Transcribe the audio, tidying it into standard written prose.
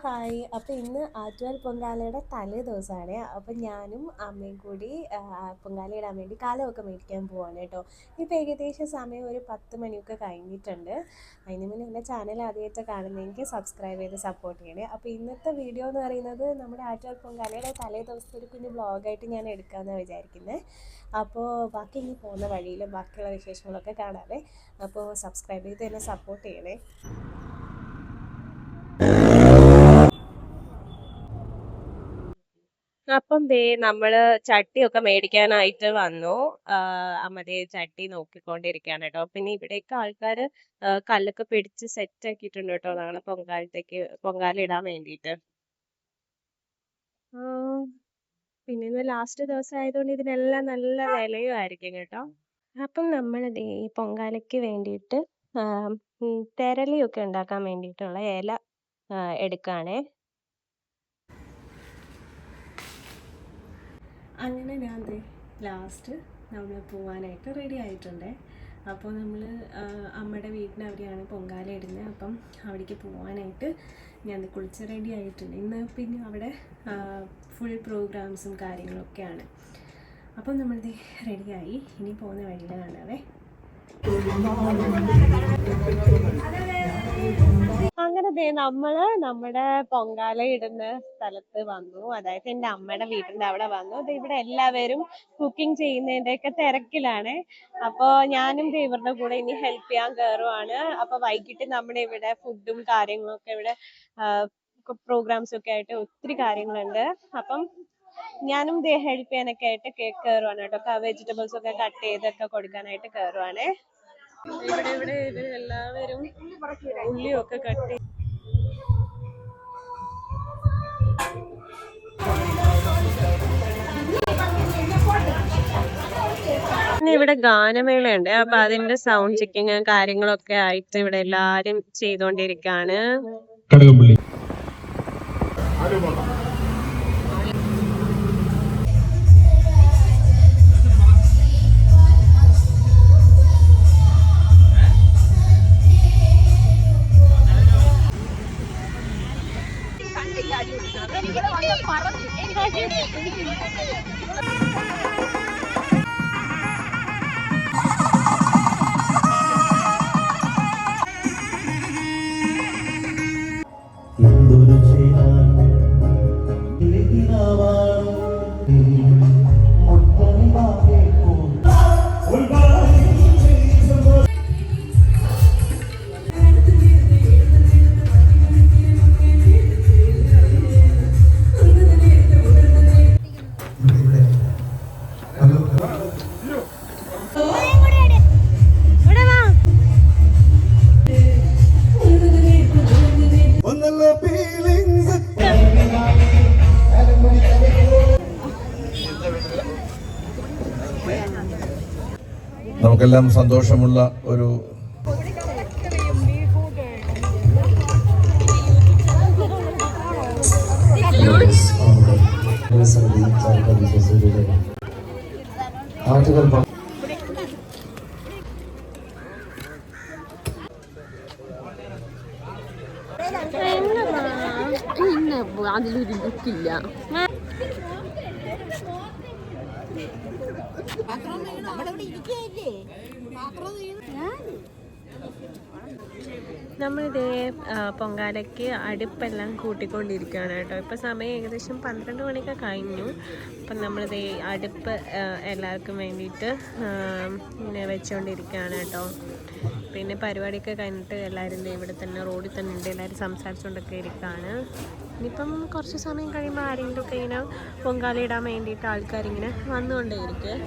Hi. അപ്പോൾ ഇന്ന് ആറ്റുകാൽ പൊങ്കാലയുടെ തലേ ദിവസമാണ്. അപ്പോൾ ഞാനും അമ്മയും കൂടി പൊങ്കാല ഇടാൻ വേണ്ടി കാലമൊക്കെ മേടിക്കാൻ പോവാണ് കേട്ടോ. ഇപ്പോൾ ഏകദേശം സമയം ഒരു 10 മണിയൊക്കെ കഴിഞ്ഞിട്ടുണ്ട്. അതിന് മുന്നേ എൻ്റെ ചാനൽ ആദ്യമായിട്ട് കാണുന്നതെങ്കിൽ സബ്സ്ക്രൈബ് ചെയ്ത് സപ്പോർട്ട് ചെയ്യണേ. അപ്പോൾ ഇന്നത്തെ വീഡിയോ എന്ന് പറയുന്നത് നമ്മുടെ ആറ്റുകാൽ പൊങ്കാലയുടെ തലേ ദിവസത്തെ ഒരു കുഞ്ഞ് വ്ളോഗായിട്ട് ഞാൻ എടുക്കാമെന്നാണ് വിചാരിക്കുന്നത്. അപ്പോൾ ബാക്കി ഇനി പോകുന്ന വഴിയിലും ബാക്കിയുള്ള വിശേഷങ്ങളൊക്കെ കാണാതെ. അപ്പോൾ സബ്സ്ക്രൈബ് ചെയ്ത് എന്നെ സപ്പോർട്ട് ചെയ്യണേ. അപ്പം നമ്മള് ചട്ടിയൊക്കെ മേടിക്കാനായിട്ട് വന്നു. അമ്മ ചട്ടി നോക്കിക്കൊണ്ടിരിക്കുകയാണ് കേട്ടോ. പിന്നെ ഇവിടെയൊക്കെ ആൾക്കാര് കല്ലൊക്കെ പിടിച്ച് സെറ്റ് ആക്കിയിട്ടുണ്ട് കേട്ടോ, നാളെ പൊങ്കാല ഇടാൻ വേണ്ടിയിട്ട്. പിന്നെ ഇന്ന് ലാസ്റ്റ് ദിവസം ആയതുകൊണ്ട് ഇതിനെല്ലാം നല്ല വിലയും ആയിരിക്കും കേട്ടോ. അപ്പം നമ്മൾ ഈ പൊങ്കാലയ്ക്ക് വേണ്ടിയിട്ട് തെരളിയൊക്കെ ഉണ്ടാക്കാൻ വേണ്ടിയിട്ടുള്ള ഇല എടുക്കുകയാണേ. അങ്ങനെ ഞാൻ ലാസ്റ്റ് നമ്മൾ പോവാനായിട്ട് റെഡി ആയിട്ടുണ്ട്. അപ്പോൾ നമ്മൾ അമ്മയുടെ വീടിന് അവിടെയാണ് പൊങ്കാല ഇടുന്നത്. അപ്പം അവിടേക്ക് പോകാനായിട്ട് ഞാൻ കുളിച്ച് റെഡി ആയിട്ടുണ്ട്. ഇന്ന് പിന്നെ അവിടെ ഫുൾ പ്രോഗ്രാംസും കാര്യങ്ങളൊക്കെയാണ്. അപ്പം നമ്മളിത് റെഡിയായി. ഇനി പോകുന്ന വഴിയിൽ കാണാവേ. അങ്ങനെ നമ്മള് നമ്മുടെ പൊങ്കാല ഇടുന്ന സ്ഥലത്ത് വന്നു. അതായത് എൻ്റെ അമ്മയുടെ വീടിന്റെ അവിടെ വന്നു. ഇവിടെ എല്ലാവരും കുക്കിംഗ് ചെയ്യുന്നതിന്റെ ഒക്കെ തിരക്കിലാണ്. അപ്പൊ ഞാനും ഇവരുടെ കൂടെ ഇനി ഹെൽപ്പ് ചെയ്യാൻ കയറുവാണ്. അപ്പൊ വൈകിട്ട് നമ്മുടെ ഇവിടെ ഫുഡും കാര്യങ്ങളൊക്കെ ഇവിടെ പ്രോഗ്രാംസ് ഒക്കെ ആയിട്ട് ഒത്തിരി കാര്യങ്ങളുണ്ട്. അപ്പം ഞാനും ഹെൽപ്പ് ചെയ്യാനൊക്കെ ആയിട്ട് കയറുവാണ് കേട്ടോ. വെജിറ്റബിൾസ് ഒക്കെ കട്ട് ചെയ്തൊക്കെ കൊടുക്കാനായിട്ട് കയറുവാണേ. ഇവിടെ ഇവരെല്ലാവരും ഉള്ളിയൊക്കെ കട്ട് ഇവിടെ ഗാനമേളയുണ്ട്. അപ്പൊ അതിന്റെ സൗണ്ട് ചെക്കിങ് കാര്യങ്ങളൊക്കെ ആയിട്ട് ഇവിടെ എല്ലാരും ചെയ്തോണ്ടിരിക്കാണ്. നമുക്കെല്ലാം സന്തോഷമുള്ള ഒരു അതിലൊരു ബുക്കില്ല. നമ്മളിതേ പൊങ്കാലയ്ക്ക് അടുപ്പെല്ലാം കൂട്ടിക്കൊണ്ടിരിക്കുകയാണ് കേട്ടോ. ഇപ്പം സമയം ഏകദേശം 12 മണിയൊക്കെ കഴിഞ്ഞു. അപ്പം നമ്മളിതേ അടുപ്പ് എല്ലാവർക്കും വേണ്ടിയിട്ട് ഇങ്ങനെ വെച്ചുകൊണ്ടിരിക്കുകയാണ് കേട്ടോ. പിന്നെ പരിപാടിയൊക്കെ കഴിഞ്ഞിട്ട് എല്ലാവരും ഇവിടെ തന്നെ റോഡിൽ തന്നെ ഉണ്ട്. എല്ലാവരും സംസാരിച്ചുകൊണ്ടൊക്കെ ഇരിക്കുകയാണ്. ഇനിയിപ്പം കുറച്ച് സമയം കഴിയുമ്പോൾ ആരെങ്കിലുമൊക്കെ ഇങ്ങനെ പൊങ്കാല ഇടാൻ വേണ്ടിയിട്ട് ആൾക്കാരിങ്ങനെ വന്നുകൊണ്ടേയിരിക്കും.